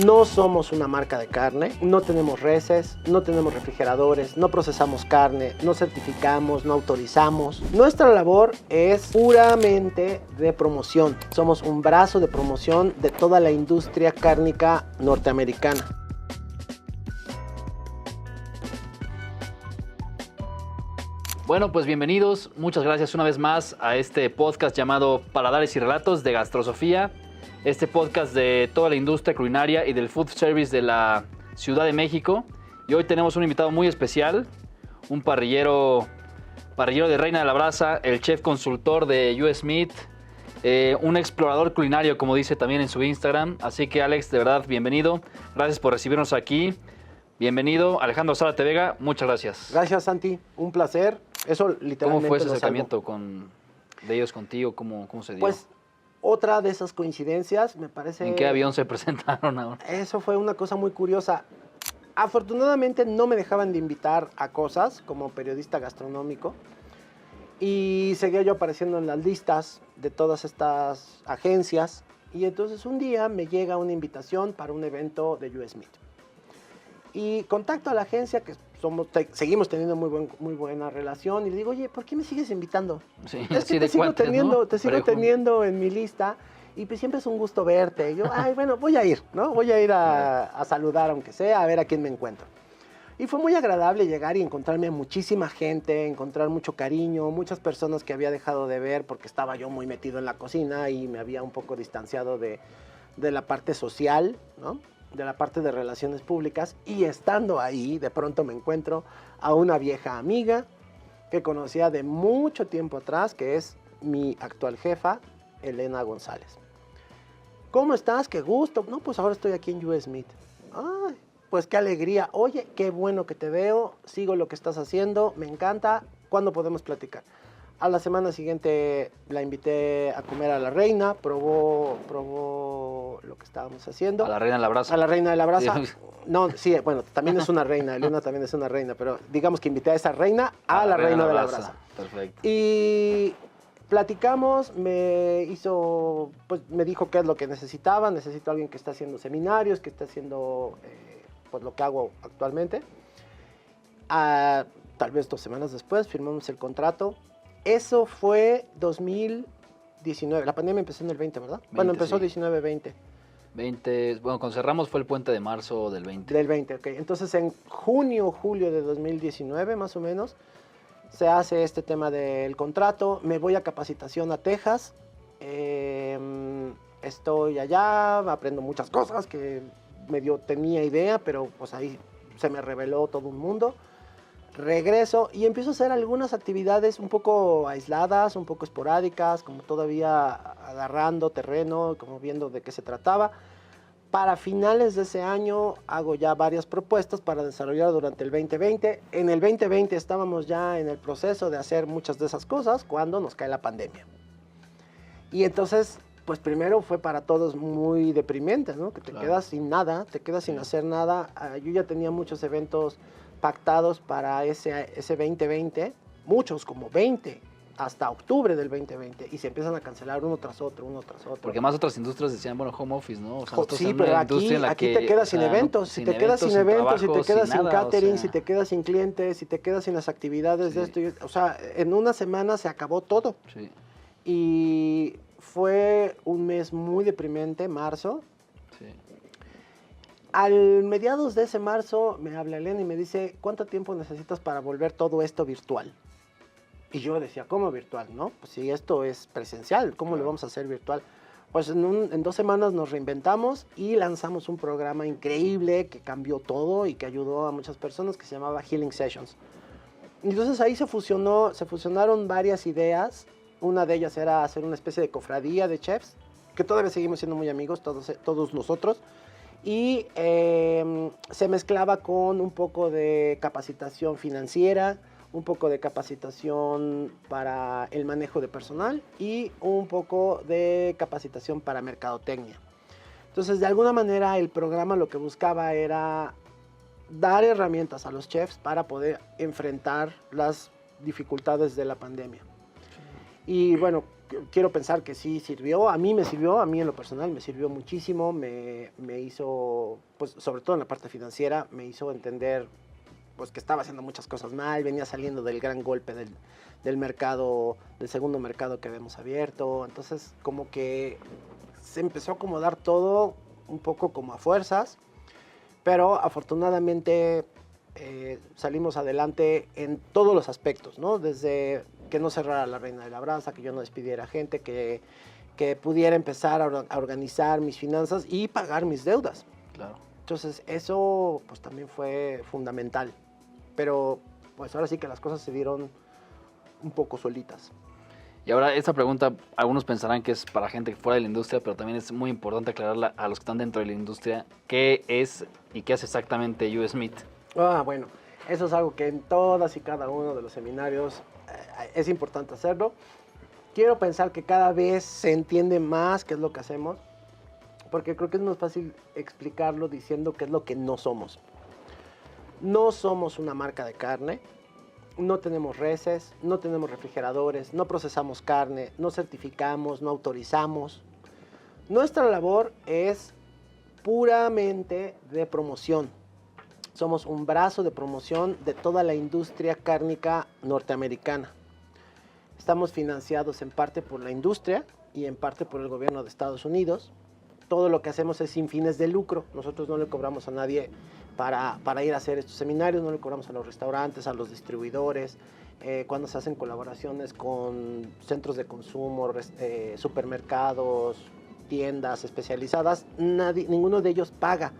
No somos una marca de carne, no tenemos reses, no tenemos refrigeradores, no procesamos carne, no certificamos, no autorizamos. Nuestra labor es puramente de promoción. Somos un brazo de promoción de toda la industria cárnica norteamericana. Bueno, pues bienvenidos, muchas gracias una vez más a este podcast llamado Paladares y Relatos de Gastrosofía. Este podcast de toda la industria culinaria y del food service de la Ciudad de México. Y hoy tenemos un invitado muy especial, un parrillero de Reina de la Brasa, el chef consultor de US Meat, un explorador culinario, como dice también en su Instagram. Así que Alex, de verdad, bienvenido. Gracias por recibirnos aquí. Bienvenido, Alejandro Zárate Vega, muchas gracias. Gracias, Santi, un placer. Eso literalmente. ¿Cómo fue ese lo acercamiento de ellos contigo? ¿Cómo se dio? Pues otra de esas coincidencias, me parece. ¿En qué avión se presentaron ahora? Eso fue una cosa muy curiosa. Afortunadamente no me dejaban de invitar a cosas como periodista gastronómico y seguía yo apareciendo en las listas de todas estas agencias. Y entonces un día me llega una invitación para un evento de US Meat. Y contacto a la agencia, que seguimos teniendo muy buena relación, y le digo, oye, ¿por qué me sigues invitando? Sí, Es que sí, te sigo ¿no? teniendo en mi lista, y pues siempre es un gusto verte. Y yo, ay, bueno, voy a ir, ¿no? Voy a ir a saludar, aunque sea, a ver a quién me encuentro. Y fue muy agradable llegar y encontrarme a muchísima gente, encontrar mucho cariño, muchas personas que había dejado de ver porque estaba yo muy metido en la cocina y me había un poco distanciado de la parte social, ¿no? De la parte de relaciones públicas, y estando ahí, de pronto me encuentro a una vieja amiga que conocía de mucho tiempo atrás, que es mi actual jefa, Elena González. ¿Cómo estás? Qué gusto. No, pues ahora estoy aquí en US Meat. Ay, pues qué alegría. Oye, qué bueno que te veo, sigo lo que estás haciendo, me encanta. ¿Cuándo podemos platicar? A la semana siguiente la invité a comer a la reina, probó lo que estábamos haciendo. A la Reina de la Brasa. A la Reina de la Brasa. Sí. No, sí, bueno, también es una reina, Elena también es una reina, pero digamos que invité a esa reina a la Reina de la Brasa. Perfecto. Y platicamos, me dijo qué es lo que necesitaba. Necesito a alguien que está haciendo seminarios, que está haciendo pues lo que hago actualmente. Tal vez 2 semanas después firmamos el contrato. Eso fue 2019. La pandemia empezó en el 20, ¿verdad? Bueno, empezó sí. 19-20. Bueno, cuando cerramos fue el puente de marzo del 20. Del 20, ok. Entonces en junio, julio de 2019, más o menos, se hace este tema del contrato. Me voy a capacitación a Texas. Estoy allá, aprendo muchas cosas que medio tenía idea, pero pues ahí se me reveló todo un mundo. Regreso y empiezo a hacer algunas actividades un poco aisladas, un poco esporádicas, como todavía agarrando terreno, como viendo de qué se trataba. Para finales de ese año hago ya varias propuestas para desarrollar durante el 2020. En el 2020 estábamos ya en el proceso de hacer muchas de esas cosas cuando nos cae la pandemia. Y entonces, pues primero fue para todos muy deprimente, ¿no? Que te quedas sin nada, te quedas sin hacer nada. Yo ya tenía muchos eventos pactados para ese 2020, muchos, como 20, hasta octubre del 2020, y se empiezan a cancelar uno tras otro. Porque más otras industrias decían, bueno, home office, ¿no? O sea, sí, pero aquí te quedas sin eventos, si te quedas sin eventos, si te quedas sin catering, si te quedas sin clientes, si te quedas sin las actividades de esto, o sea, en una semana se acabó todo. Sí. Y fue un mes muy deprimente, marzo. Sí. Al mediados de ese marzo me habla Elena y me dice, ¿cuánto tiempo necesitas para volver todo esto virtual? Y yo decía, ¿cómo virtual? No, pues si esto es presencial, ¿cómo lo vamos a hacer virtual? Pues en 2 semanas nos reinventamos y lanzamos un programa increíble que cambió todo y que ayudó a muchas personas, que se llamaba Healing Sessions. Entonces ahí se fusionaron varias ideas. Una de ellas era hacer una especie de cofradía de chefs, que todavía seguimos siendo muy amigos, todos nosotros. Y se mezclaba con un poco de capacitación financiera, un poco de capacitación para el manejo de personal y un poco de capacitación para mercadotecnia. Entonces, de alguna manera, el programa lo que buscaba era dar herramientas a los chefs para poder enfrentar las dificultades de la pandemia. Y bueno, quiero pensar que sí sirvió, a mí me sirvió, a mí en lo personal me sirvió muchísimo, me hizo, pues sobre todo en la parte financiera, me hizo entender pues que estaba haciendo muchas cosas mal, venía saliendo del gran golpe del mercado, del segundo mercado que habíamos abierto, entonces como que se empezó a acomodar todo un poco como a fuerzas, pero afortunadamente salimos adelante en todos los aspectos, ¿no? Desde que no cerrara la Reina de la Brasa, que yo no despidiera gente, que pudiera empezar a organizar mis finanzas y pagar mis deudas. Claro. Entonces eso pues también fue fundamental, pero pues ahora sí que las cosas se dieron un poco solitas. Y ahora esta pregunta, algunos pensarán que es para gente fuera de la industria, pero también es muy importante aclararla a los que están dentro de la industria. ¿Qué es y qué hace exactamente US Meat? Bueno, eso es algo que en todas y cada uno de los seminarios es importante hacerlo. Quiero pensar que cada vez se entiende más qué es lo que hacemos, porque creo que es más fácil explicarlo diciendo qué es lo que no somos. No somos una marca de carne, no tenemos reses, no tenemos refrigeradores, no procesamos carne, no certificamos, no autorizamos. Nuestra labor es puramente de promoción. Somos un brazo de promoción de toda la industria cárnica norteamericana. Estamos financiados en parte por la industria y en parte por el gobierno de Estados Unidos. Todo lo que hacemos es sin fines de lucro. Nosotros no le cobramos a nadie para ir a hacer estos seminarios, no le cobramos a los restaurantes, a los distribuidores. Cuando se hacen colaboraciones con centros de consumo, supermercados, tiendas especializadas, ninguno de ellos paga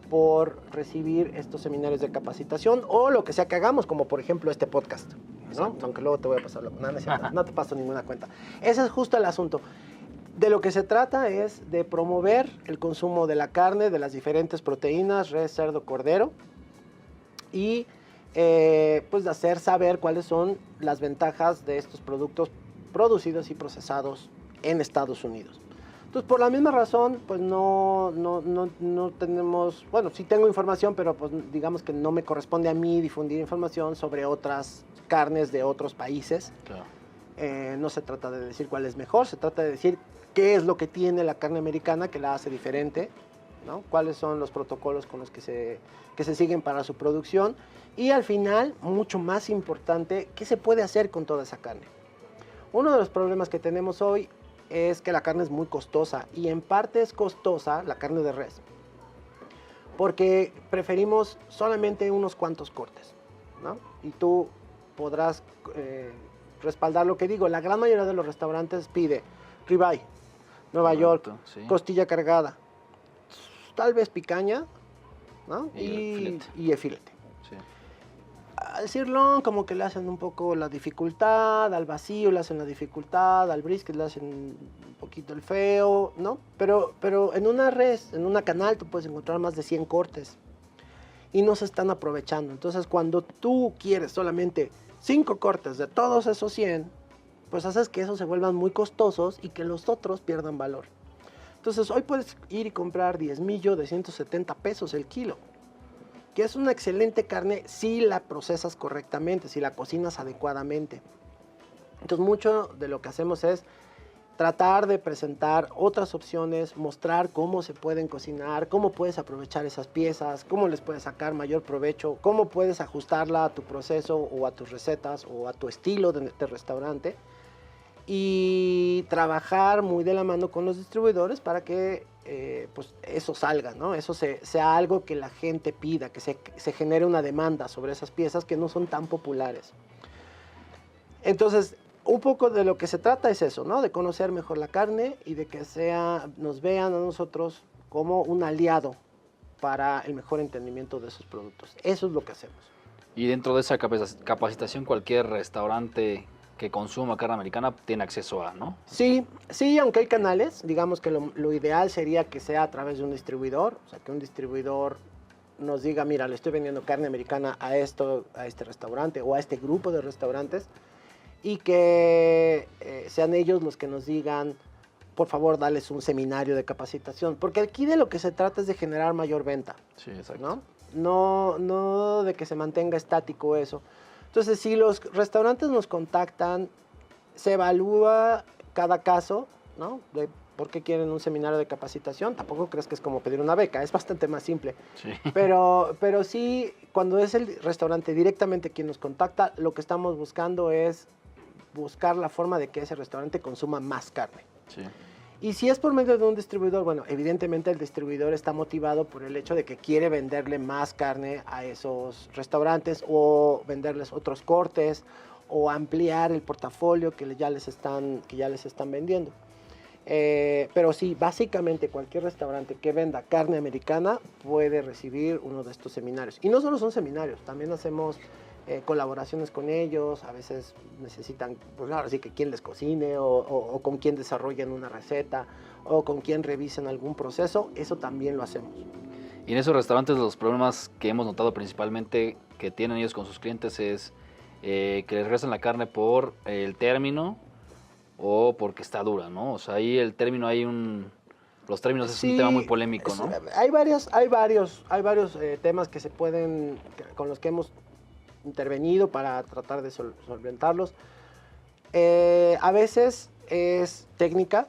por recibir estos seminarios de capacitación o lo que sea que hagamos, como por ejemplo este podcast, ¿no? Aunque luego te voy a pasar no te paso ninguna cuenta. Ese es justo el asunto. De lo que se trata es de promover el consumo de la carne, de las diferentes proteínas, res, cerdo, cordero, y pues de hacer saber cuáles son las ventajas de estos productos producidos y procesados en Estados Unidos. Entonces, por la misma razón, pues no tenemos, bueno, sí tengo información, pero pues digamos que no me corresponde a mí difundir información sobre otras carnes de otros países. Claro. No se trata de decir cuál es mejor, se trata de decir qué es lo que tiene la carne americana que la hace diferente, ¿no? Cuáles son los protocolos con los que se siguen para su producción y al final, mucho más importante, qué se puede hacer con toda esa carne. Uno de los problemas que tenemos hoy es que la carne es muy costosa y en parte es costosa la carne de res porque preferimos solamente unos cuantos cortes, ¿no? Y tú podrás respaldar lo que digo. La gran mayoría de los restaurantes pide ribeye, Nueva York, sí, costilla cargada, tal vez picaña, ¿no? Y el filete. Sí. Al sirloin como que le hacen un poco la dificultad, al vacío le hacen la dificultad, al brisket le hacen un poquito el feo, ¿no? Pero en una res, en una canal, tú puedes encontrar más de 100 cortes y no se están aprovechando. Entonces, cuando tú quieres solamente 5 cortes de todos esos 100, pues haces que esos se vuelvan muy costosos y que los otros pierdan valor. Entonces, hoy puedes ir y comprar 10 millo de 170 pesos el kilo, que es una excelente carne si la procesas correctamente, si la cocinas adecuadamente. Entonces, mucho de lo que hacemos es tratar de presentar otras opciones, mostrar cómo se pueden cocinar, cómo puedes aprovechar esas piezas, cómo les puedes sacar mayor provecho, cómo puedes ajustarla a tu proceso o a tus recetas o a tu estilo de restaurante y trabajar muy de la mano con los distribuidores para que pues eso salga, ¿no? Eso sea algo que la gente pida, que se genere una demanda sobre esas piezas que no son tan populares. Entonces, un poco de lo que se trata es eso, ¿no? De conocer mejor la carne y de que nos vean a nosotros como un aliado para el mejor entendimiento de esos productos. Eso es lo que hacemos. Y dentro de esa capacitación, cualquier restaurante que consuma carne americana tiene acceso a, ¿no? Sí, aunque hay canales, digamos que lo ideal sería que sea a través de un distribuidor, o sea, que un distribuidor nos diga, mira, le estoy vendiendo carne americana a este restaurante o a este grupo de restaurantes, y que sean ellos los que nos digan, por favor, dales un seminario de capacitación, porque aquí de lo que se trata es de generar mayor venta. Sí, exacto. No de que se mantenga estático eso. Entonces, si los restaurantes nos contactan, se evalúa cada caso, ¿no? De por qué quieren un seminario de capacitación. Tampoco crees que es como pedir una beca, es bastante más simple. Sí. Pero sí, cuando es el restaurante directamente quien nos contacta, lo que estamos buscando es buscar la forma de que ese restaurante consuma más carne. Sí. Y si es por medio de un distribuidor, bueno, evidentemente el distribuidor está motivado por el hecho de que quiere venderle más carne a esos restaurantes o venderles otros cortes o ampliar el portafolio que ya les están vendiendo. Pero sí, básicamente cualquier restaurante que venda carne americana puede recibir uno de estos seminarios. Y no solo son seminarios, también hacemos colaboraciones con ellos. A veces necesitan, pues ahora sí que quien les cocine o con quien desarrollen una receta o con quien revisen algún proceso. Eso también lo hacemos. Y en esos restaurantes los problemas que hemos notado principalmente que tienen ellos con sus clientes es que les regresan la carne por el término o porque está dura, ¿no? O sea, ahí el término los términos es un tema muy polémico, ¿no? Hay varios temas que se pueden, con los que hemos intervenido para tratar de solventarlos. A veces es técnica.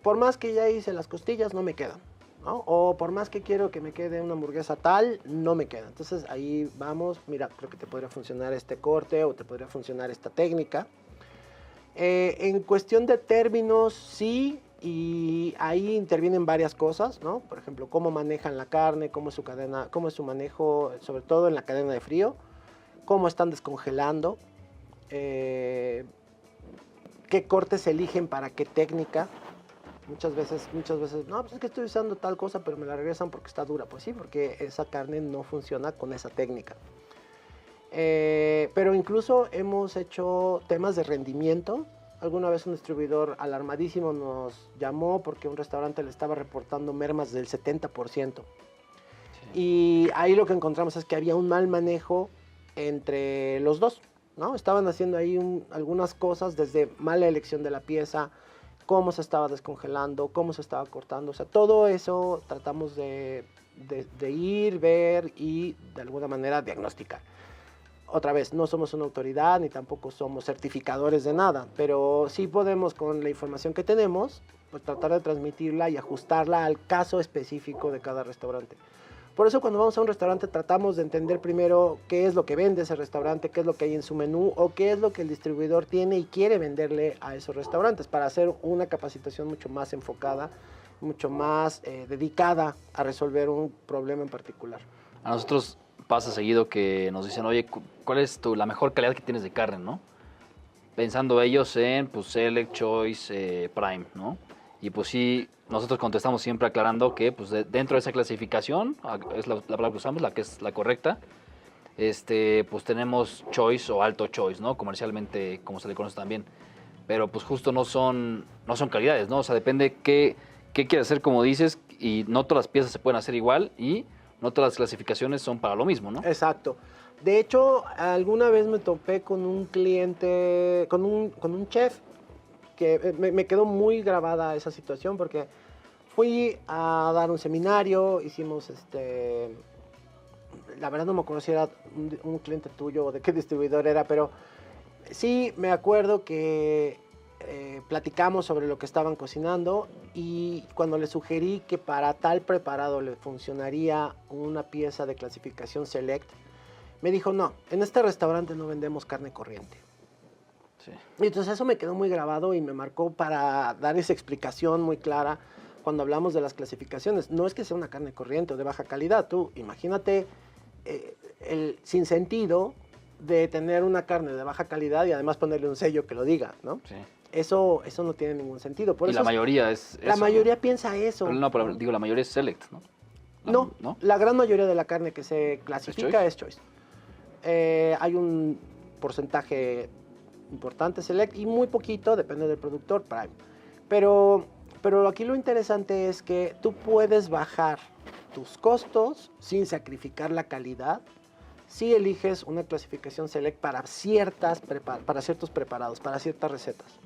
Por más que ya hice las costillas, no me quedan, ¿no? O por más que quiero que me quede una hamburguesa tal, no me queda. Entonces ahí vamos, mira, creo que te podría funcionar este corte o te podría funcionar esta técnica. En cuestión de términos, sí, y ahí intervienen varias cosas, ¿no? Por ejemplo, cómo manejan la carne, cómo es su cadena, cómo es su manejo, sobre todo en la cadena de frío, cómo están descongelando, qué cortes eligen para qué técnica. Muchas veces, no, pues es que estoy usando tal cosa, pero me la regresan porque está dura. Pues sí, porque esa carne no funciona con esa técnica. Pero incluso hemos hecho temas de rendimiento. Alguna vez un distribuidor alarmadísimo nos llamó porque un restaurante le estaba reportando mermas del 70%. Sí. Y ahí lo que encontramos es que había un mal manejo entre los dos, ¿no? Estaban haciendo ahí algunas cosas, desde mala elección de la pieza, cómo se estaba descongelando, cómo se estaba cortando. O sea, todo eso tratamos de ir, ver y de alguna manera diagnosticar. Otra vez, no somos una autoridad ni tampoco somos certificadores de nada, pero sí podemos, con la información que tenemos, pues tratar de transmitirla y ajustarla al caso específico de cada restaurante. Por eso cuando vamos a un restaurante tratamos de entender primero qué es lo que vende ese restaurante, qué es lo que hay en su menú o qué es lo que el distribuidor tiene y quiere venderle a esos restaurantes para hacer una capacitación mucho más enfocada, mucho más dedicada a resolver un problema en particular. A nosotros pasa seguido que nos dicen, oye, ¿cuál es la mejor calidad que tienes de carne, no? Pensando ellos en, pues, Select, Choice, Prime, ¿no? Y pues sí, nosotros contestamos siempre aclarando que, pues, dentro de esa clasificación, es la palabra que usamos, la que es la correcta, pues tenemos Choice o Alto Choice, ¿no? Comercialmente, como se le conoce también. Pero pues justo no son calidades, ¿no? O sea, depende qué quieres hacer, como dices, y no todas las piezas se pueden hacer igual y no todas las clasificaciones son para lo mismo, ¿no? Exacto. De hecho, alguna vez me topé con un cliente, con un chef, que me quedó muy grabada esa situación porque fui a dar un seminario, hicimos la verdad no me acuerdo si era un cliente tuyo o de qué distribuidor era, pero sí me acuerdo que platicamos sobre lo que estaban cocinando y cuando le sugerí que para tal preparado le funcionaría una pieza de clasificación Select, me dijo, no, en este restaurante no vendemos carne corriente. Sí. Y entonces eso me quedó muy grabado y me marcó para dar esa explicación muy clara cuando hablamos de las clasificaciones. No es que sea una carne corriente o de baja calidad, tú imagínate el sinsentido de tener una carne de baja calidad y además ponerle un sello que lo diga, ¿no? Sí. Eso no tiene ningún sentido. Por y eso la mayoría es la eso, mayoría ¿no? piensa eso. Pero no, pero digo, la mayoría es Select, ¿no? No, la gran mayoría de la carne que se clasifica es Choice. Hay un porcentaje importante Select y muy poquito, depende del productor, Prime. Pero aquí lo interesante es que tú puedes bajar tus costos sin sacrificar la calidad si eliges una clasificación Select para ciertos preparados, para ciertas recetas.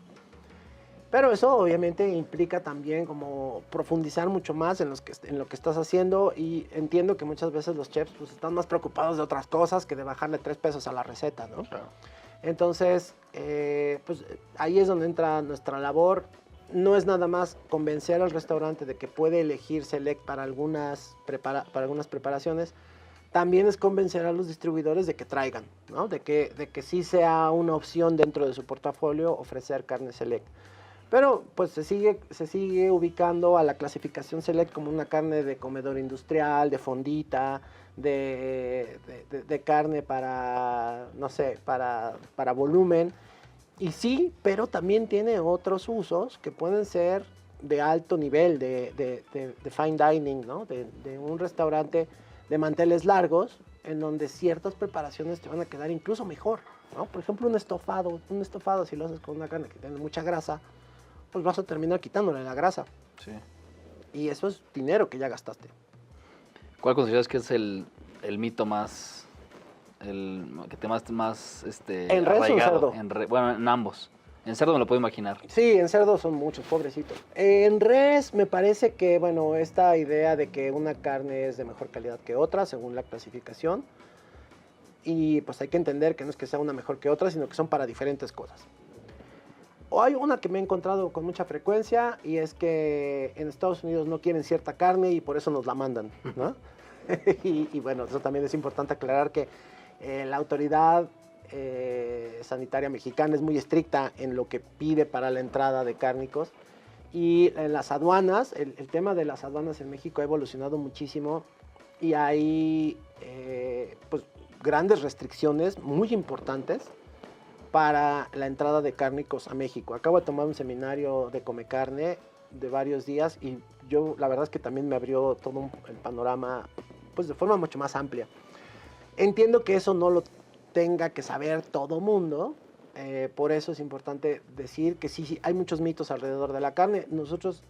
Pero eso obviamente implica también como profundizar mucho más en lo que estás haciendo, y entiendo que muchas veces los chefs pues, están más preocupados de otras cosas que de bajarle 3 pesos a la receta, ¿no? Claro. Entonces, pues ahí es donde entra nuestra labor. No es nada más convencer al restaurante de que puede elegir Select para algunas preparaciones. También es convencer a los distribuidores de que traigan, ¿no? De que sí sea una opción dentro de su portafolio ofrecer carne Select. Pero pues se sigue ubicando a la clasificación Select como una carne de comedor industrial, de fondita, de carne para, no sé, para volumen. Y sí, pero también tiene otros usos que pueden ser de alto nivel, de fine dining, ¿no? De un restaurante de manteles largos, en donde ciertas preparaciones te van a quedar incluso mejor, ¿no? Por ejemplo, un estofado si lo haces con una carne que tiene mucha grasa, pues vas a terminar quitándole la grasa. Sí. Y eso es dinero que ya gastaste. ¿Cuál consideras que es el mito más, que te más ¿En res o en arraigado? cerdo? Bueno, en ambos. En cerdo me lo puedo imaginar. Sí, en cerdo son muchos, pobrecitos. En res me parece que, bueno, esta idea de que una carne es de mejor calidad que otra, según la clasificación, y pues hay que entender que no es que sea una mejor que otra, sino que son para diferentes cosas. O hay una que me he encontrado con mucha frecuencia y es que en Estados Unidos no quieren cierta carne y por eso nos la mandan, ¿no? y bueno, eso también es importante aclarar que la autoridad sanitaria mexicana es muy estricta en lo que pide para la entrada de cárnicos. Y en las aduanas, el tema de las aduanas en México ha evolucionado muchísimo y hay pues, grandes restricciones muy importantes para la entrada de cárnicos a México. Acabo de tomar un seminario de Come Carne de varios días y yo la verdad es que también me abrió todo el panorama pues de forma mucho más amplia. Entiendo que eso no lo tenga que saber todo mundo, por eso es importante decir que sí, hay muchos mitos alrededor de la carne. Nosotros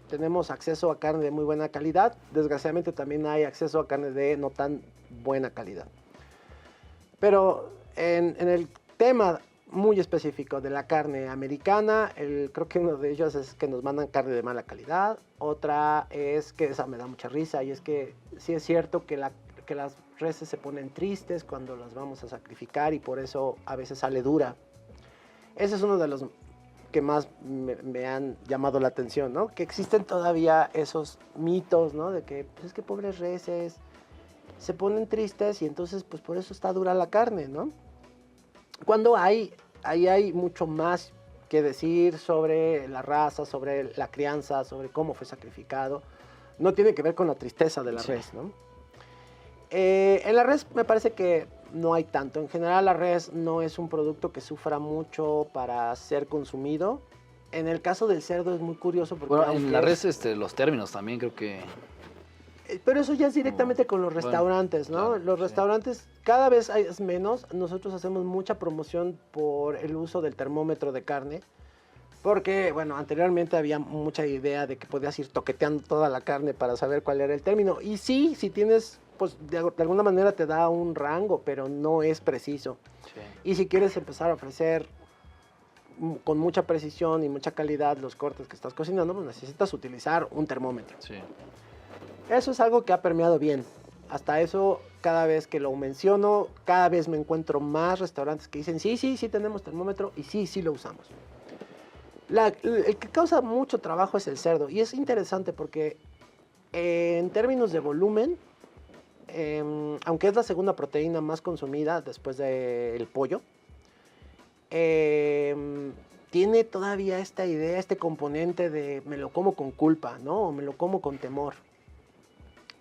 tenemos acceso a carne de muy buena calidad, desgraciadamente también hay acceso a carne de no tan buena calidad. Pero en el tema muy específico de la carne americana, creo que uno de ellos es que nos mandan carne de mala calidad, otra es que esa me da mucha risa y es que sí es cierto que las reses se ponen tristes cuando las vamos a sacrificar y por eso a veces sale dura. Ese es uno de los que más me han llamado la atención, ¿no? Que existen todavía esos mitos, ¿no? De que, pues es que pobres reses se ponen tristes y entonces pues por eso está dura la carne, ¿no? Cuando ahí hay mucho más que decir sobre la raza, sobre la crianza, sobre cómo fue sacrificado. No tiene que ver con la tristeza de la res, ¿no? En la res me parece que no hay tanto. En general la res no es un producto que sufra mucho para ser consumido. En el caso del cerdo es muy curioso porque... Bueno, en la res los términos también creo que... Pero eso ya es directamente con los restaurantes, ¿no? Claro, los restaurantes cada vez es menos. Nosotros hacemos mucha promoción por el uso del termómetro de carne. Porque, bueno, anteriormente había mucha idea de que podías ir toqueteando toda la carne para saber cuál era el término. Y sí, si tienes, pues de alguna manera te da un rango, pero no es preciso. Sí. Y si quieres empezar a ofrecer con mucha precisión y mucha calidad los cortes que estás cocinando, pues necesitas utilizar un termómetro. Sí. Eso es algo que ha permeado bien. Hasta eso, cada vez que lo menciono, cada vez me encuentro más restaurantes que dicen, sí tenemos termómetro y sí lo usamos. El que causa mucho trabajo es el cerdo. Y es interesante porque en términos de volumen, aunque es la segunda proteína más consumida después del pollo, tiene todavía esta idea, este componente de me lo como con culpa, ¿no? O me lo como con temor.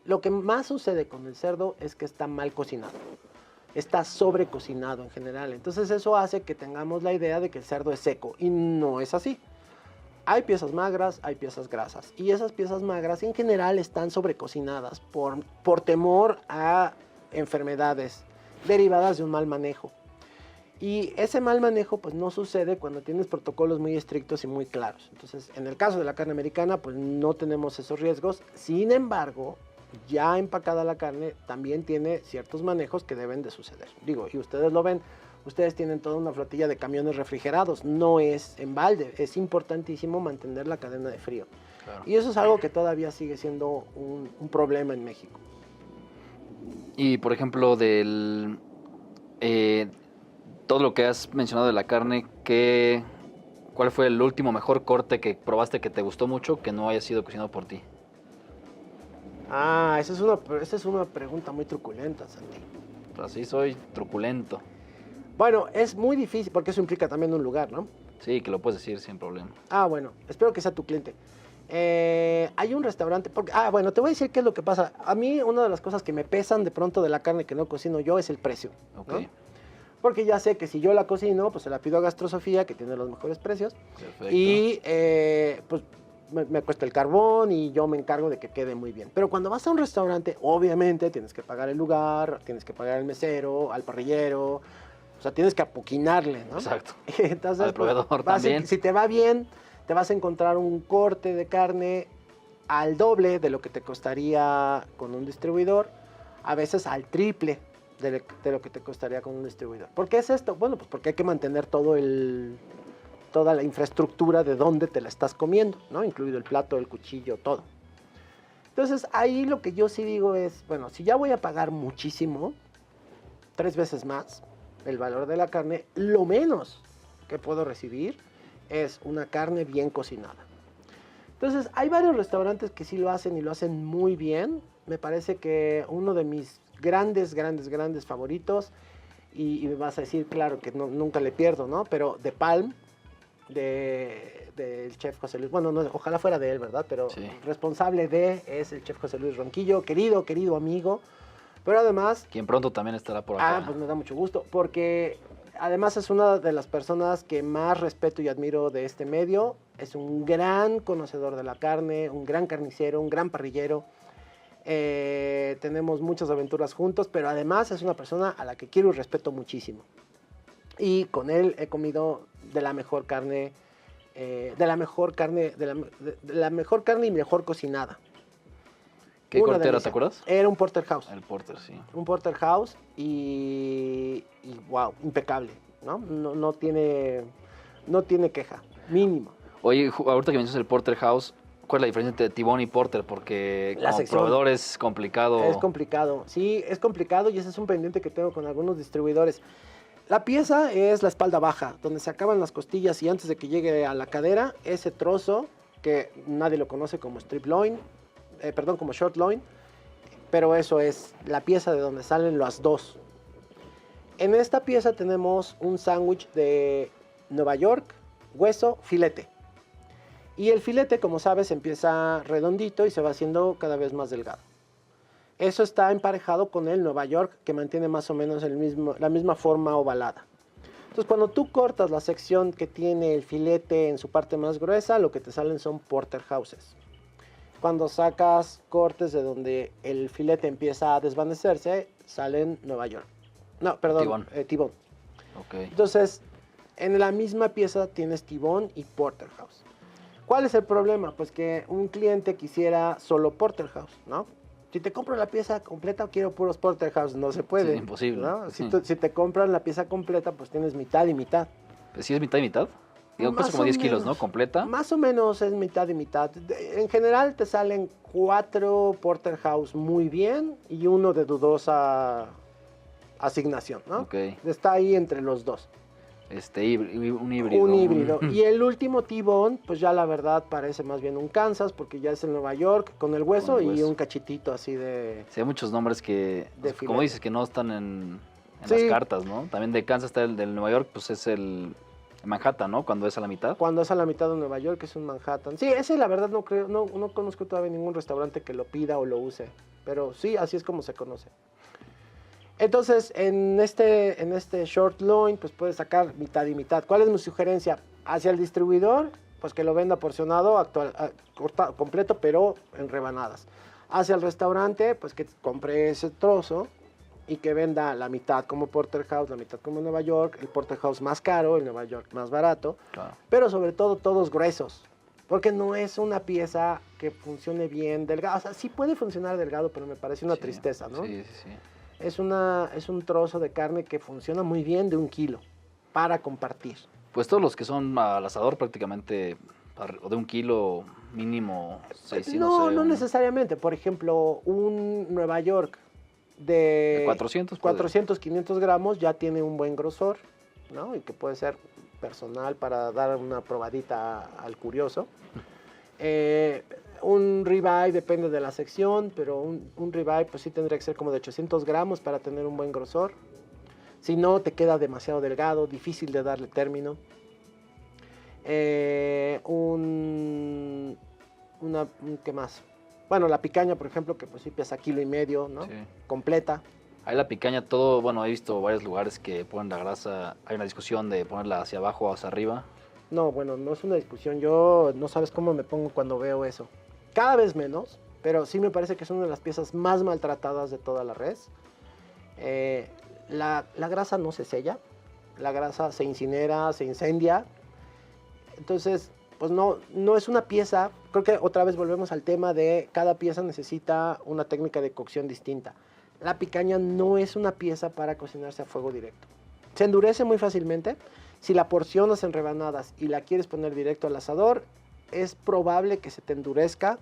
Lo que más sucede con el cerdo es que está mal cocinado. Está sobrecocinado en general. Entonces eso hace que tengamos la idea de que el cerdo es seco. Y no es así. Hay piezas magras, hay piezas grasas. Y esas piezas magras en general están sobrecocinadas por temor a enfermedades derivadas de un mal manejo. Y ese mal manejo pues no sucede cuando tienes protocolos muy estrictos y muy claros. Entonces en el caso de la carne americana pues no tenemos esos riesgos. Sin embargo, ya empacada la carne también tiene ciertos manejos que deben de suceder. Digo, y ustedes lo ven, ustedes tienen toda una flotilla de camiones refrigerados, no es en balde, es importantísimo mantener la cadena de frío. Claro. Y eso es algo que todavía sigue siendo un problema en México. Y, por ejemplo, todo lo que has mencionado de la carne, ¿cuál fue el último mejor corte que probaste que te gustó mucho que no haya sido cocinado por ti? Esa es una pregunta muy truculenta, Santi. Así soy, truculento. Bueno, es muy difícil porque eso implica también un lugar, ¿no? Sí, que lo puedes decir sin problema. Bueno, espero que sea tu cliente. Hay un restaurante, bueno, te voy a decir qué es lo que pasa. A mí una de las cosas que me pesan de pronto de la carne que no cocino yo es el precio, Ok. ¿no? Porque ya sé que si yo la cocino, pues se la pido a Gastrosofía, que tiene los mejores precios. Perfecto. Y pues me cuesta el carbón y yo me encargo de que quede muy bien. Pero cuando vas a un restaurante, obviamente tienes que pagar el lugar, tienes que pagar al mesero, al parrillero, o sea, tienes que apoquinarle, ¿no? Exacto. Entonces, Al proveedor pues, también. si te va bien, te vas a encontrar un corte de carne al doble de lo que te costaría con un distribuidor, a veces al triple de lo que te costaría con un distribuidor. ¿Por qué es esto? Bueno, pues porque hay que mantener toda la infraestructura de dónde te la estás comiendo, ¿no? Incluido el plato, el cuchillo, todo. Entonces, ahí lo que yo sí digo es, bueno, si ya voy a pagar muchísimo, 3 veces más el valor de la carne, lo menos que puedo recibir es una carne bien cocinada. Entonces, hay varios restaurantes que sí lo hacen y lo hacen muy bien. Me parece que uno de mis grandes favoritos, y me vas a decir, claro, que nunca le pierdo, ¿no? Pero The Palm, del chef José Luis, bueno, no, ojalá fuera de él, ¿verdad? Pero Sí. responsable es el chef José Luis Ronquillo, querido amigo, pero además... Quien pronto también estará por acá. pues me da mucho gusto, porque además es una de las personas que más respeto y admiro de este medio, es un gran conocedor de la carne, un gran carnicero, un gran parrillero. Tenemos muchas aventuras juntos, pero además es una persona a la que quiero y respeto muchísimo. Y con él he comido de la mejor carne y mejor cocinada. ¿Qué Una corte era, delicia. te acuerdas? Era un porterhouse. El porter, sí. Un porterhouse y wow, impecable, ¿no? No tiene queja, mínimo. Oye, ahorita que mencionas el porterhouse, ¿cuál es la diferencia entre T-bone y porter? Porque La como sección. proveedor es complicado. Es complicado, sí, es complicado y ese es un pendiente que tengo con algunos distribuidores. La pieza es la espalda baja, donde se acaban las costillas y antes de que llegue a la cadera, ese trozo que nadie lo conoce como strip loin, como short loin, pero eso es la pieza de donde salen las dos. En esta pieza tenemos un sándwich de Nueva York, hueso, filete. Y el filete, como sabes, empieza redondito y se va haciendo cada vez más delgado. Eso está emparejado con el Nueva York, que mantiene más o menos la misma forma ovalada. Entonces, cuando tú cortas la sección que tiene el filete en su parte más gruesa, lo que te salen son porterhouses. Cuando sacas cortes de donde el filete empieza a desvanecerse, salen Nueva York. No, perdón, T-bone. Okay. Entonces, en la misma pieza tienes T-bone y porterhouse. ¿Cuál es el problema? Pues que un cliente quisiera solo porterhouse, ¿no? Si te compro la pieza completa, quiero puros porterhouse, no se puede. Sí, imposible. ¿No? Sí. Si te compran la pieza completa, pues tienes mitad y mitad. Pues sí, es mitad y mitad. Digo, Más cuesta como o 10 kilos, menos. ¿no? Completa. Más o menos es mitad y mitad. En general te salen 4 porterhouse muy bien y uno de dudosa asignación, ¿no? Ok. Está ahí entre los dos. Un híbrido. Un híbrido. Y el último T-bone, pues ya la verdad parece más bien un Kansas, porque ya es en Nueva York, con el hueso, Con el y hueso. un cachitito así de... Sí, hay muchos nombres que, De como filete. dices, que no están en Sí. las cartas, ¿no? También de Kansas está el del Nueva York, pues es el Manhattan, ¿no? Cuando es a la mitad. Cuando es a la mitad de Nueva York, es un Manhattan. Sí, ese la verdad no conozco todavía ningún restaurante que lo pida o lo use. Pero sí, así es como se conoce. Entonces, en este short loin, pues puedes sacar mitad y mitad. ¿Cuál es mi sugerencia? Hacia el distribuidor, pues que lo venda porcionado, completo, pero en rebanadas. Hacia el restaurante, pues que compre ese trozo y que venda la mitad como porterhouse, la mitad como Nueva York, el porterhouse más caro, el Nueva York más barato, Claro. pero sobre todo todos gruesos. Porque no es una pieza que funcione bien delgado. O sea, sí puede funcionar delgado, pero me parece una Sí, tristeza, ¿no? Sí, sí, sí. Es un trozo de carne que funciona muy bien de 1 kilo para compartir. Pues todos los que son al asador prácticamente, o de 1 kilo mínimo, 600. No necesariamente. Por ejemplo, un Nueva York de 400. 400, 500 gramos ya tiene un buen grosor. ¿no? Y que puede ser personal para dar una probadita al curioso. Un ribeye depende de la sección, pero un ribeye pues sí tendría que ser como de 800 gramos para tener un buen grosor. Si no, te queda demasiado delgado, difícil de darle término. ¿Qué más? Bueno, la picaña, por ejemplo, que pues sí pesa 1,5 kilos, ¿no? Sí. Completa. Ahí la picaña, todo, bueno, he visto varios lugares que ponen la grasa, hay una discusión de ponerla hacia abajo o hacia arriba. No, bueno, no es una discusión. Yo no sabes cómo me pongo cuando veo eso. Cada vez menos, pero sí me parece que es una de las piezas más maltratadas de toda la res. La grasa no se sella, la grasa se incinera, se incendia. Entonces, pues no es una pieza. Creo que otra vez volvemos al tema de cada pieza necesita una técnica de cocción distinta. La picaña no es una pieza para cocinarse a fuego directo. Se endurece muy fácilmente. Si la porcionas en rebanadas y la quieres poner directo al asador, es probable que se te endurezca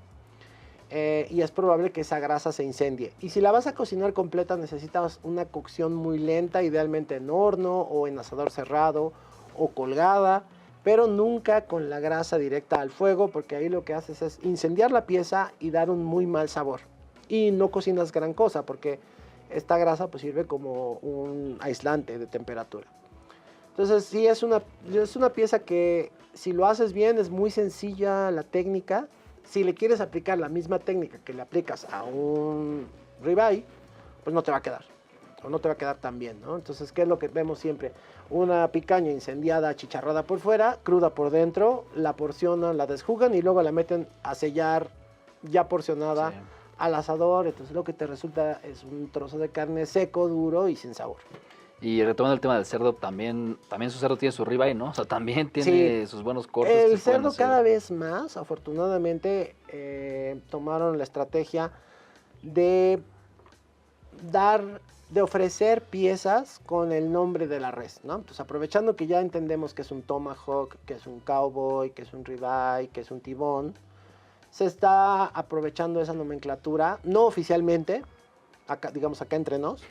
y es probable que esa grasa se incendie. Y si la vas a cocinar completa, necesitas una cocción muy lenta, idealmente en horno o en asador cerrado o colgada, pero nunca con la grasa directa al fuego, porque ahí lo que haces es incendiar la pieza y dar un muy mal sabor. Y no cocinas gran cosa, porque esta grasa pues sirve como un aislante de temperatura. Entonces sí es una pieza que si lo haces bien es muy sencilla la técnica. Si le quieres aplicar la misma técnica que le aplicas a un ribeye, pues no te va a quedar. O no te va a quedar tan bien, ¿no? Entonces, ¿qué es lo que vemos siempre? Una picaña incendiada, achicharrada por fuera, cruda por dentro, la porcionan, la desjugan y luego la meten a sellar ya porcionada al asador. Entonces lo que te resulta es un trozo de carne seco, duro y sin sabor. Y retomando el tema del cerdo, también su cerdo tiene su ribeye, ¿no? O sea, también tiene sus buenos cortes. El cerdo cada vez más, afortunadamente, tomaron la estrategia de ofrecer piezas con el nombre de la res, ¿no? Entonces, aprovechando que ya entendemos que es un tomahawk, que es un cowboy, que es un ribeye, que es un tibón, se está aprovechando esa nomenclatura, no oficialmente, acá, digamos acá entre nos,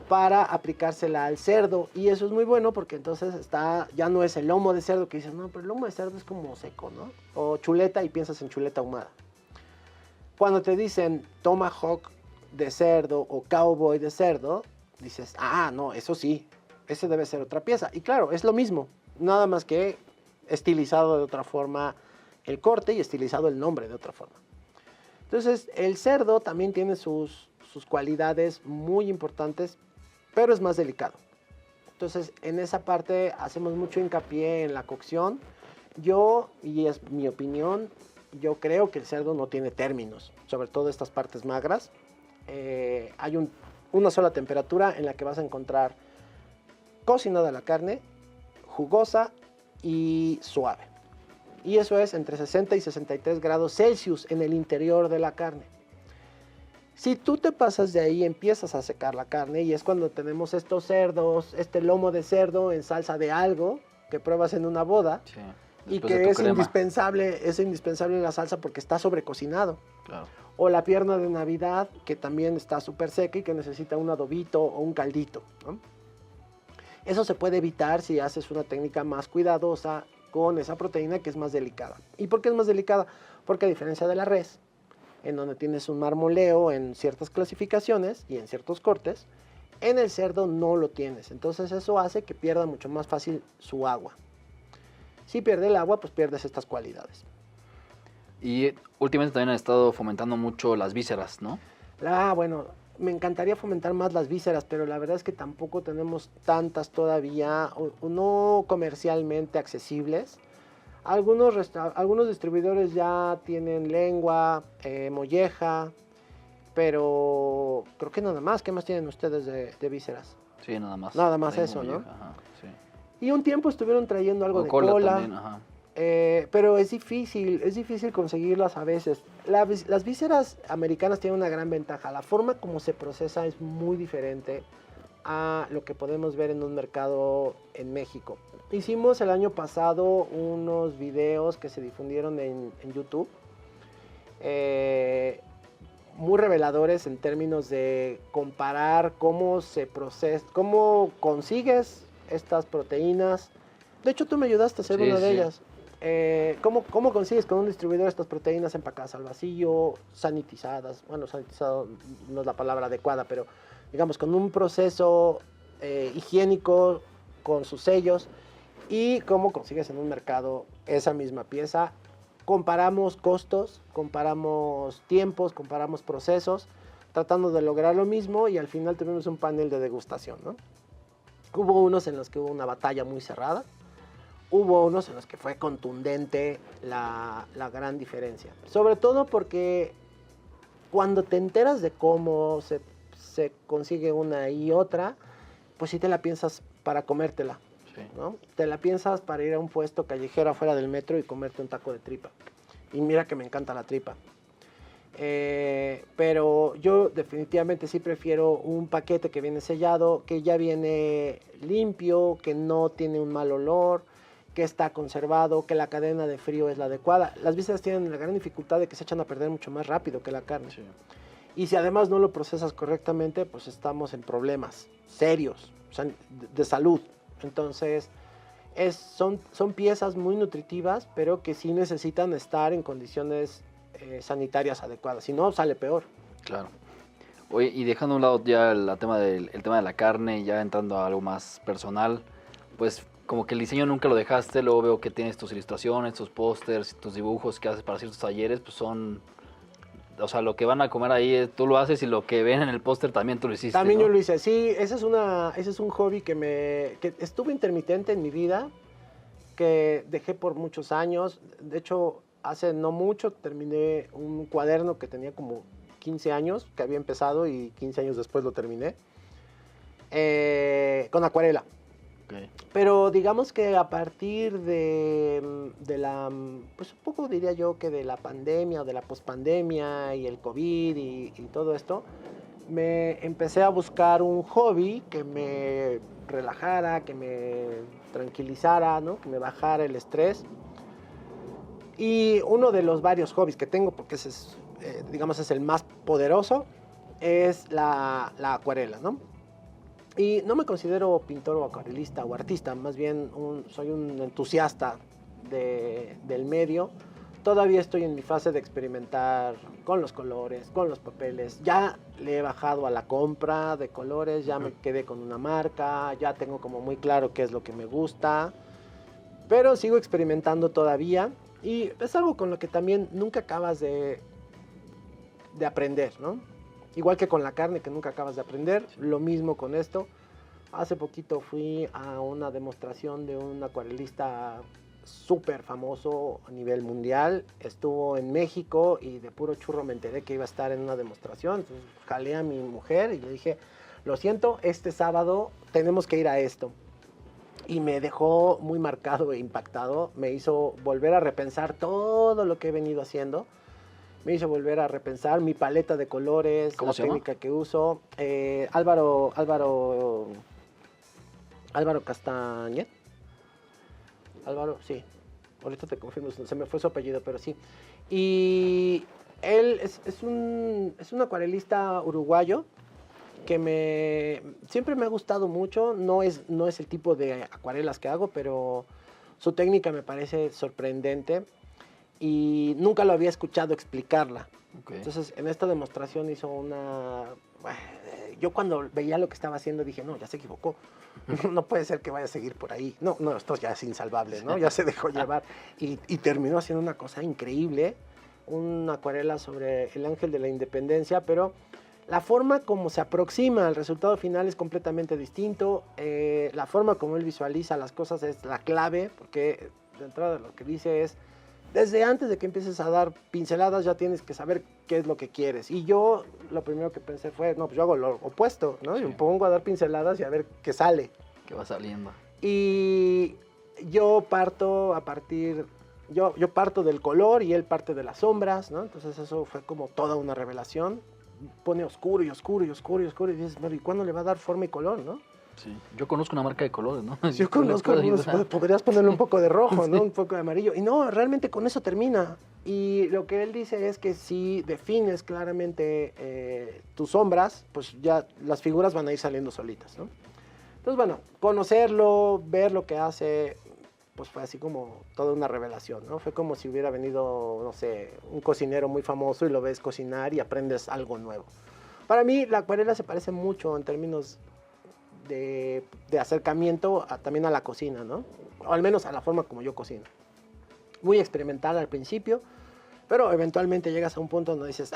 para aplicársela al cerdo. Y eso es muy bueno porque entonces ya no es el lomo de cerdo que dices, no, pero el lomo de cerdo es como seco, ¿no? O chuleta y piensas en chuleta ahumada. Cuando te dicen tomahawk de cerdo o cowboy de cerdo, dices, no, eso sí, ese debe ser otra pieza. Y claro, es lo mismo, nada más que estilizado de otra forma el corte y estilizado el nombre de otra forma. Entonces, el cerdo también tiene sus cualidades muy importantes, pero es más delicado. Entonces, en esa parte hacemos mucho hincapié en la cocción. Y es mi opinión, yo creo que el cerdo no tiene términos, sobre todo estas partes magras. Hay una sola temperatura en la que vas a encontrar cocinada la carne, jugosa y suave. Y eso es entre 60 y 63 grados Celsius en el interior de la carne. Si tú te pasas de ahí, empiezas a secar la carne y es cuando tenemos estos cerdos, este lomo de cerdo en salsa de algo que pruebas en una boda. Sí. Y que es indispensable en la salsa porque está sobrecocinado. Claro. O la pierna de Navidad, que también está súper seca y que necesita un adobito o un caldito, ¿no? Eso se puede evitar si haces una técnica más cuidadosa con esa proteína que es más delicada. ¿Y por qué es más delicada? Porque a diferencia de la res, en donde tienes un marmoleo en ciertas clasificaciones y en ciertos cortes, en el cerdo no lo tienes. Entonces eso hace que pierda mucho más fácil su agua. Si pierde el agua, pues pierdes estas cualidades. Y últimamente también han estado fomentando mucho las vísceras, ¿no? Bueno, me encantaría fomentar más las vísceras, pero la verdad es que tampoco tenemos tantas todavía, o no comercialmente accesibles. Algunos distribuidores ya tienen lengua, molleja, pero creo que nada más. ¿Qué más tienen ustedes de vísceras? Sí, nada más. Nada más eso, ¿no? Ajá, sí. Y un tiempo estuvieron trayendo algo de cola. También, ajá. Pero es difícil conseguirlas a veces. Las vísceras americanas tienen una gran ventaja. La forma como se procesa es muy diferente a lo que podemos ver en un mercado en México. Hicimos el año pasado unos videos que se difundieron en YouTube, muy reveladores en términos de comparar cómo se procesa, cómo consigues estas proteínas. De hecho, tú me ayudaste a hacer una de ellas. ¿Cómo consigues con un distribuidor estas proteínas empacadas al vacío, sanitizadas? Bueno, sanitizado no es la palabra adecuada, pero digamos con un proceso higiénico, con sus sellos. ¿Y cómo consigues en un mercado esa misma pieza? Comparamos costos, comparamos tiempos, comparamos procesos, tratando de lograr lo mismo, y al final tuvimos un panel de degustación, ¿no? Hubo unos en los que hubo una batalla muy cerrada. Hubo unos en los que fue contundente la gran diferencia. Sobre todo porque cuando te enteras de cómo se consigue una y otra, pues sí te la piensas para comértela, sí, ¿no? Te la piensas para ir a un puesto callejero afuera del metro y comerte un taco de tripa. Y mira que me encanta la tripa. Pero yo definitivamente sí prefiero un paquete que viene sellado, que ya viene limpio, que no tiene un mal olor, que está conservado, que la cadena de frío es la adecuada. Las vísceras tienen la gran dificultad de que se echan a perder mucho más rápido que la carne. Sí. Y si además no lo procesas correctamente, pues estamos en problemas serios, o sea, de salud. Entonces, son piezas muy nutritivas, pero que sí necesitan estar en condiciones sanitarias adecuadas. Si no, sale peor. Claro. Oye, y dejando a un lado ya el tema de la carne, ya entrando a algo más personal, pues como que el diseño nunca lo dejaste. Luego veo que tienes tus ilustraciones, tus pósters, tus dibujos que haces para ciertos talleres, pues son, o sea, lo que van a comer ahí tú lo haces, y lo que ven en el póster también tú lo hiciste, También, ¿no? Yo lo hice, sí. Ese es un hobby que estuvo intermitente en mi vida, que dejé por muchos años. De hecho, hace no mucho terminé un cuaderno que tenía como 15 años, que había empezado, y 15 años después lo terminé, con acuarela. Okay. Pero digamos que a partir de la, pues un poco diría yo que de la pandemia o de la pospandemia y el COVID y todo esto, me empecé a buscar un hobby que me relajara, que me tranquilizara, ¿no? Que me bajara el estrés. Y uno de los varios hobbies que tengo, porque ese es, digamos, es el más poderoso, es la acuarela, ¿no? Y no me considero pintor o acuarelista o artista, más bien soy un entusiasta del medio. Todavía estoy en mi fase de experimentar con los colores, con los papeles. Ya le he bajado a la compra de colores, ya me quedé con una marca, ya tengo como muy claro qué es lo que me gusta, pero sigo experimentando todavía, y es algo con lo que también nunca acabas de aprender, ¿no? Igual que con la carne, que nunca acabas de aprender, lo mismo con esto. Hace poquito fui a una demostración de un acuarelista súper famoso a nivel mundial. Estuvo en México y de puro churro me enteré que iba a estar en una demostración. Entonces jalé a mi mujer y le dije, lo siento, este sábado tenemos que ir a esto. Y me dejó muy marcado e impactado. Me hizo volver a repensar todo lo que he venido haciendo. Me hizo volver a repensar mi paleta de colores, la técnica que uso. Álvaro Castañet. Álvaro, sí. Ahorita te confirmo, se me fue su apellido, pero sí. Y él es un acuarelista uruguayo que siempre me ha gustado mucho. No es el tipo de acuarelas que hago, pero su técnica me parece sorprendente. Y nunca lo había escuchado explicarla. Okay. Entonces, en esta demostración hizo una... Yo cuando veía lo que estaba haciendo dije, no, ya se equivocó. No puede ser que vaya a seguir por ahí. No, esto ya es insalvable, ¿no? Ya se dejó llevar. Y terminó haciendo una cosa increíble. Una acuarela sobre el Ángel de la Independencia, pero la forma como se aproxima al resultado final es completamente distinto. La forma como él visualiza las cosas es la clave, porque de entrada lo que dice es, desde antes de que empieces a dar pinceladas ya tienes que saber qué es lo que quieres. Y yo lo primero que pensé fue, no, pues yo hago lo opuesto, ¿no? Sí. Yo me pongo a dar pinceladas y a ver qué sale. ¿Qué va saliendo? Y yo parto yo parto del color y él parte de las sombras, ¿no? Entonces eso fue como toda una revelación. Pone oscuro y oscuro y oscuro y oscuro y dices, bueno, ¿y cuándo le va a dar forma y color, no? Sí. Yo conozco una marca de colores, ¿no? Yo conozco, podrías ponerle un poco de rojo, ¿no? Sí. Un poco de amarillo. Y no, realmente con eso termina. Y lo que él dice es que si defines claramente tus sombras, pues ya las figuras van a ir saliendo solitas, ¿no? Entonces, bueno, conocerlo, ver lo que hace, pues fue así como toda una revelación, ¿no? Fue como si hubiera venido, no sé, un cocinero muy famoso y lo ves cocinar y aprendes algo nuevo. Para mí, la acuarela se parece mucho en términos de acercamiento también a la cocina, ¿no? O al menos a la forma como yo cocino. Muy experimental al principio, pero eventualmente llegas a un punto donde dices,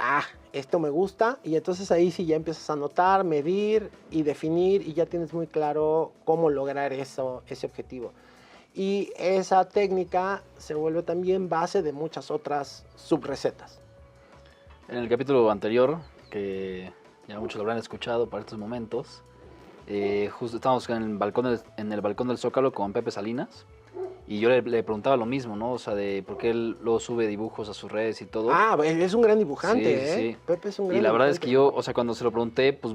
esto me gusta, y entonces ahí sí ya empiezas a notar, medir y definir, y ya tienes muy claro cómo lograr ese objetivo. Y esa técnica se vuelve también base de muchas otras subrecetas. En el capítulo anterior, que ya muchos lo habrán escuchado para estos momentos, justo estábamos en el balcón del Zócalo con Pepe Salinas, y yo le preguntaba lo mismo, ¿no? O sea, de por qué él luego sube dibujos a sus redes y todo. Es un gran dibujante, Sí, ¿eh? sí. Pepe es un gran Y la verdad es dibujante. que yo, o sea, cuando se lo pregunté, pues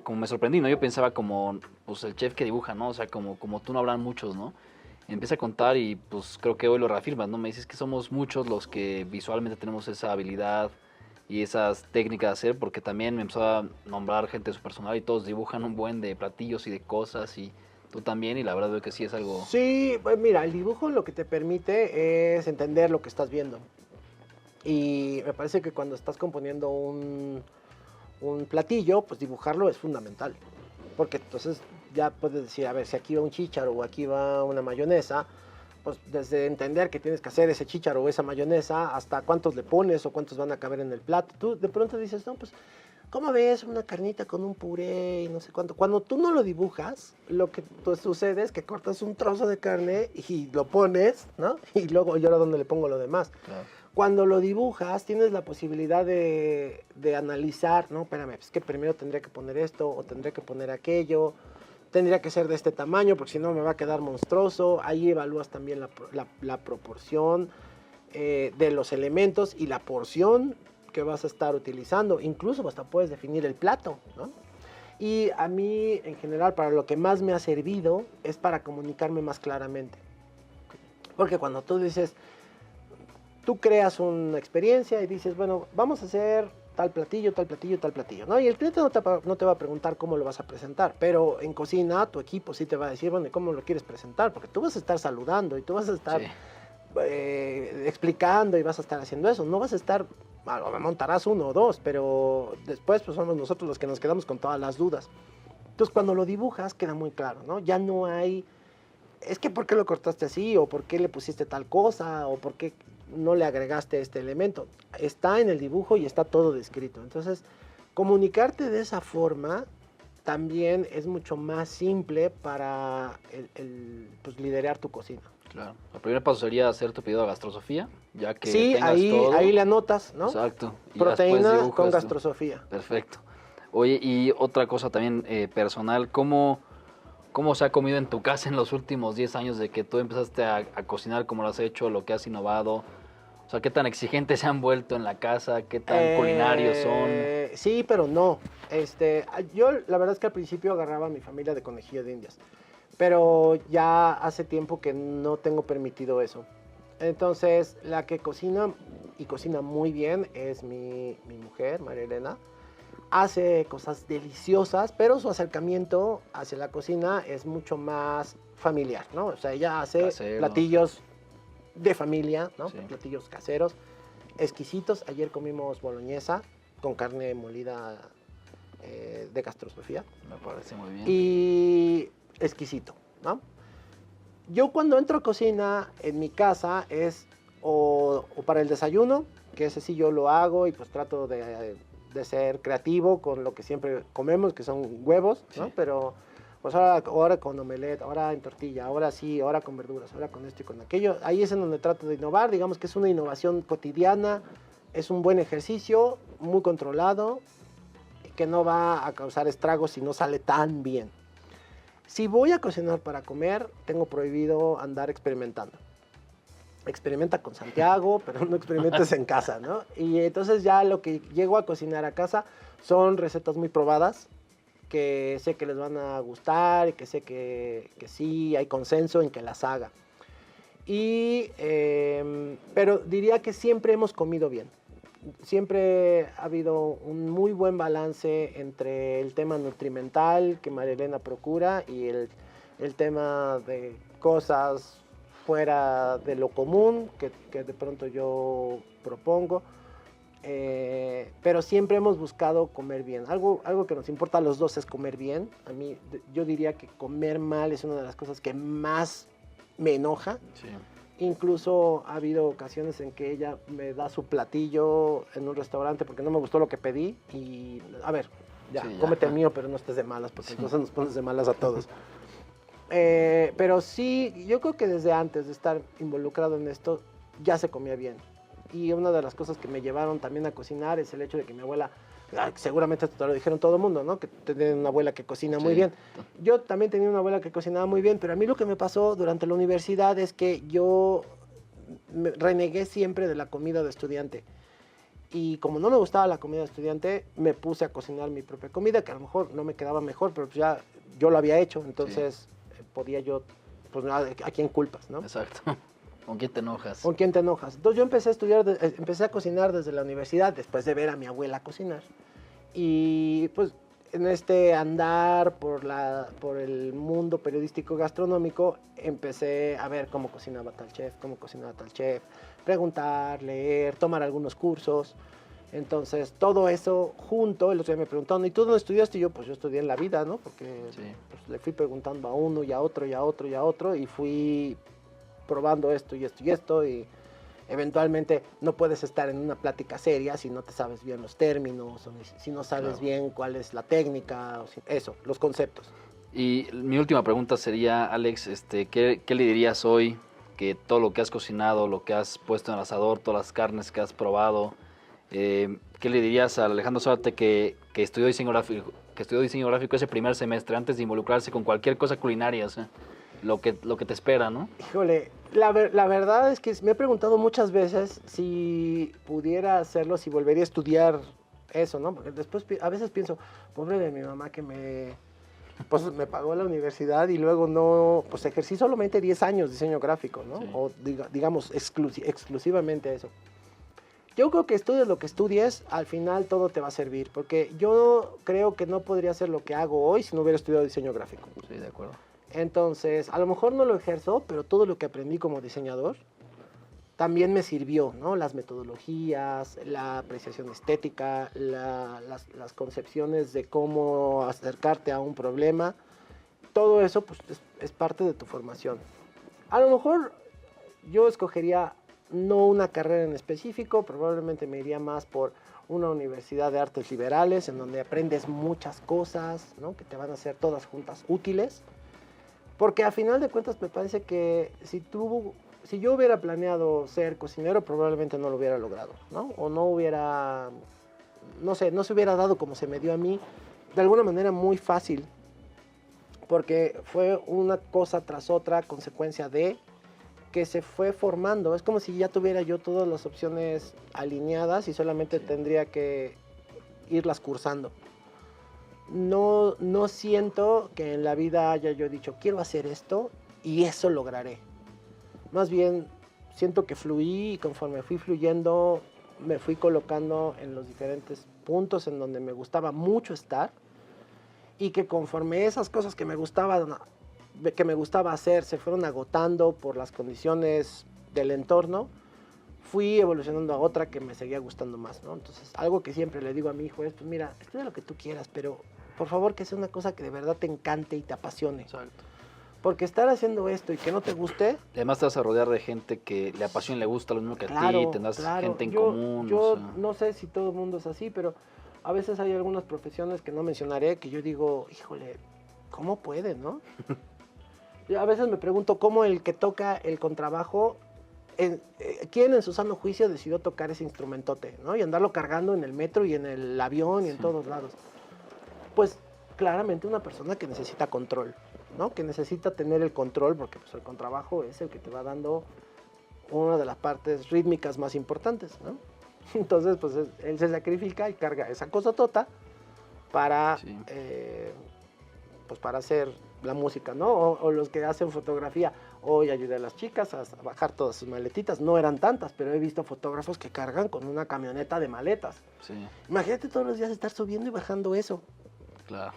como me sorprendí, ¿no? Yo pensaba como, pues el chef que dibuja, ¿no? O sea, como tú no hablan muchos, ¿no? Y empieza a contar y pues creo que hoy lo reafirmas, ¿no? Me dices que somos muchos los que visualmente tenemos esa habilidad y esas técnicas de hacer, porque también me empezó a nombrar gente de su personal y todos dibujan un buen de platillos y de cosas, y tú también, y la verdad veo que sí es algo... Sí, pues mira, el dibujo lo que te permite es entender lo que estás viendo. Y me parece que cuando estás componiendo un platillo, pues dibujarlo es fundamental. Porque entonces ya puedes decir, a ver, si aquí va un chícharo o aquí va una mayonesa, pues desde entender que tienes que hacer ese chícharo o esa mayonesa, hasta cuántos le pones o cuántos van a caber en el plato. Tú de pronto dices, no, pues, ¿cómo ves una carnita con un puré y no sé cuánto? Cuando tú no lo dibujas, lo que pues, sucede es que cortas un trozo de carne y lo pones, ¿no? Y luego, ¿y ahora dónde le pongo lo demás? Claro. Cuando lo dibujas, tienes la posibilidad de analizar, ¿no? Espérame, es que primero tendría que poner esto o tendría que poner aquello, tendría que ser de este tamaño porque si no me va a quedar monstruoso. Ahí evalúas también la proporción de los elementos y la porción que vas a estar utilizando. Incluso hasta puedes definir el plato, ¿no? Y a mí, en general, para lo que más me ha servido es para comunicarme más claramente. Porque cuando tú dices... Tú creas una experiencia y dices, bueno, vamos a hacer tal platillo, tal platillo, tal platillo, ¿no? Y el cliente no te va a preguntar cómo lo vas a presentar, pero en cocina tu equipo sí te va a decir, bueno, ¿cómo lo quieres presentar? Porque tú vas a estar saludando y tú vas a estar explicando y vas a estar haciendo eso. No vas a estar, montarás uno o dos, pero después pues somos nosotros los que nos quedamos con todas las dudas. Entonces cuando lo dibujas queda muy claro, ¿no? Ya no hay, es que ¿por qué lo cortaste así? ¿O por qué le pusiste tal cosa? ¿O por qué no le agregaste este elemento? Está en el dibujo y está todo descrito. Entonces, comunicarte de esa forma también es mucho más simple para pues, liderar tu cocina. Claro. El primer paso sería hacer tu pedido a Gastrosofía, ya que Sí, tengas ahí, todo. ahí le anotas, ¿no? Exacto. Y ya después Proteína dibujas con tú. Gastrosofía. Perfecto. Oye, y otra cosa también personal, ¿cómo se ha comido en tu casa en los últimos 10 años de que tú empezaste a cocinar, como lo has hecho, lo que has innovado? O sea, ¿qué tan exigentes se han vuelto en la casa? ¿Qué tan culinarios son? Sí, pero no. Yo la verdad es que al principio agarraba a mi familia de conejillo de indias, pero ya hace tiempo que no tengo permitido eso. Entonces, la que cocina y cocina muy bien es mi mujer, María Elena. Hace cosas deliciosas, pero su acercamiento hacia la cocina es mucho más familiar, ¿no? O sea, ella hace Casero. platillos de familia, ¿no? Sí. Platillos caseros, exquisitos. Ayer comimos boloñesa con carne molida de Gastrosofía. Me parece muy bien. Y exquisito, ¿no? Yo cuando entro a cocina en mi casa es o para el desayuno, que ese sí yo lo hago y pues trato de ser creativo con lo que siempre comemos, que son huevos, ¿no? Sí. Pero pues ahora con omelette, ahora en tortilla, ahora sí, ahora con verduras, ahora con esto y con aquello. Ahí es en donde trato de innovar, digamos que es una innovación cotidiana, es un buen ejercicio, muy controlado, que no va a causar estragos si no sale tan bien. Si voy a cocinar para comer, tengo prohibido andar experimentando. Experimenta con Santiago, pero no experimentes en casa, ¿no? Y entonces ya lo que llego a cocinar a casa son recetas muy probadas, que sé que les van a gustar y que sé que sí hay consenso en que las haga. Pero diría que siempre hemos comido bien. siempre ha habido un muy buen balance entre el tema nutrimental que María Elena procura y el tema de cosas fuera de lo común que de pronto yo propongo. Pero siempre hemos buscado comer bien. Algo que nos importa a los dos es comer bien. A mí, yo diría que comer mal es una de las cosas que más me enoja. Sí. Incluso ha habido ocasiones en que ella me da su platillo en un restaurante porque no me gustó lo que pedí y, a ver, ya, Sí, ya. cómete el mío, pero no estés de malas, porque Sí. entonces nos pones de malas a todos. Pero sí, yo creo que desde antes de estar involucrado en esto, ya se comía bien. Y una de las cosas que me llevaron también a cocinar es el hecho de que mi abuela, seguramente te lo dijeron todo el mundo, ¿no? Que tenía una abuela que cocina muy Sí. bien. Yo también tenía una abuela que cocinaba muy bien, pero a mí lo que me pasó durante la universidad es que yo renegué siempre de la comida de estudiante. Y como no me gustaba la comida de estudiante, me puse a cocinar mi propia comida, que a lo mejor no me quedaba mejor, pero pues ya yo lo había hecho, entonces podía yo, pues ¿a quién culpas, no? Exacto. ¿Con quién te enojas? ¿Con quién te enojas? Entonces yo empecé a empecé a cocinar desde la universidad, después de ver a mi abuela cocinar. Y pues en este andar por el mundo periodístico gastronómico, empecé a ver cómo cocinaba tal chef, preguntar, leer, tomar algunos cursos. Entonces todo eso junto, el otro día me preguntaron, ¿y tú dónde estudiaste? Y yo, pues yo estudié en la vida, ¿no? Porque Sí. pues, le fui preguntando a uno y a otro y a otro y a otro y fui probando esto y esto y esto y eventualmente no puedes estar en una plática seria si no te sabes bien los términos o si no sabes Claro. bien cuál es la técnica, o eso, los conceptos. Y mi última pregunta sería, Alex, ¿qué le dirías hoy que todo lo que has cocinado, lo que has puesto en el asador, todas las carnes que has probado, qué le dirías a Alejandro Zárate que estudió diseño gráfico ese primer semestre antes de involucrarse con cualquier cosa culinaria, o sea, lo que te espera, ¿no? Híjole, la verdad es que me he preguntado muchas veces si pudiera hacerlo, si volvería a estudiar eso, ¿no? Porque después a veces pienso, pobre de mi mamá que pues me pagó la universidad y luego no, pues ejercí solamente 10 años diseño gráfico, ¿no? Sí. O digamos exclusivamente eso. Yo creo que estudies lo que estudies, al final todo te va a servir, porque yo creo que no podría hacer lo que hago hoy si no hubiera estudiado diseño gráfico. Sí, de acuerdo. Entonces, a lo mejor no lo ejerzo, pero todo lo que aprendí como diseñador también me sirvió, ¿no? Las metodologías, la apreciación estética, las concepciones de cómo acercarte a un problema, todo eso pues, es parte de tu formación. A lo mejor yo escogería no una carrera en específico, probablemente me iría más por una universidad de artes liberales, en donde aprendes muchas cosas, ¿no? Que te van a hacer todas juntas útiles. Porque a final de cuentas me parece que si yo hubiera planeado ser cocinero, probablemente no lo hubiera logrado, ¿no? O no hubiera, no sé, no se hubiera dado como se me dio a mí, de alguna manera muy fácil, porque fue una cosa tras otra, consecuencia de que se fue formando. Es como si ya tuviera yo todas las opciones alineadas y solamente tendría que irlas cursando. No siento que en la vida haya yo dicho, quiero hacer esto y eso lograré. Más bien, siento que fluí y conforme fui fluyendo, me fui colocando en los diferentes puntos en donde me gustaba mucho estar y que conforme esas cosas que me gustaba hacer se fueron agotando por las condiciones del entorno, fui evolucionando a otra que me seguía gustando más, ¿no? Entonces, algo que siempre le digo a mi hijo es, pues mira, estudia lo que tú quieras, pero por favor que sea una cosa que de verdad te encante y te apasione. Exacto. Porque estar haciendo esto y que no te guste... Además te vas a rodear de gente que le apasiona y le gusta lo mismo que a ti, tendrás gente en común. Yo o sea. no sé si todo el mundo es así, pero a veces hay algunas profesiones que no mencionaré que yo digo, híjole, ¿cómo puede, no? Yo a veces me pregunto cómo el que toca el contrabajo, ¿quién en su sano juicio decidió tocar ese instrumentote, ¿no? Y andarlo cargando en el metro y en el avión y en todos lados. Pues claramente una persona que necesita control, ¿no? Que necesita tener el control, porque pues, el contrabajo es el que te va dando una de las partes rítmicas más importantes, ¿no? Entonces, pues él se sacrifica y carga esa cosa tota para, pues, para hacer la música, ¿no? O los que hacen fotografía. Hoy ayudé a las chicas a bajar todas sus maletitas. No eran tantas, pero he visto fotógrafos que cargan con una camioneta de maletas. Sí, Imagínate todos los días estar subiendo y bajando eso. claro.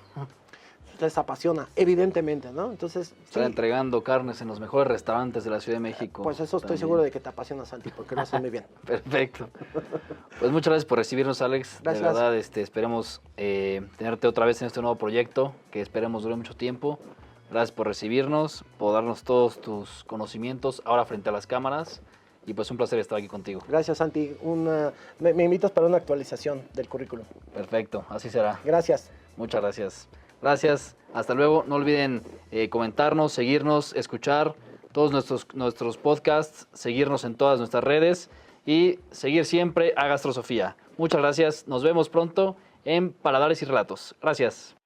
Les apasiona, evidentemente, ¿no? Entonces, Estar sí, entregando carnes en los mejores restaurantes de la Ciudad de México. pues eso estoy también. seguro de que te apasiona, Santi, porque lo haces muy bien. Perfecto. Pues muchas gracias por recibirnos, Alex. Gracias. De verdad, esperemos tenerte otra vez en este nuevo proyecto, que esperemos dure mucho tiempo. Gracias por recibirnos, por darnos todos tus conocimientos ahora frente a las cámaras. Y pues un placer estar aquí contigo. Gracias, Santi. Me invitas para una actualización del currículum. Perfecto, así será. Gracias. Muchas gracias. Gracias, hasta luego. No olviden comentarnos, seguirnos, escuchar todos nuestros podcasts, seguirnos en todas nuestras redes y seguir siempre a Gastrosofía. Muchas gracias, nos vemos pronto en Paladares y Relatos. Gracias.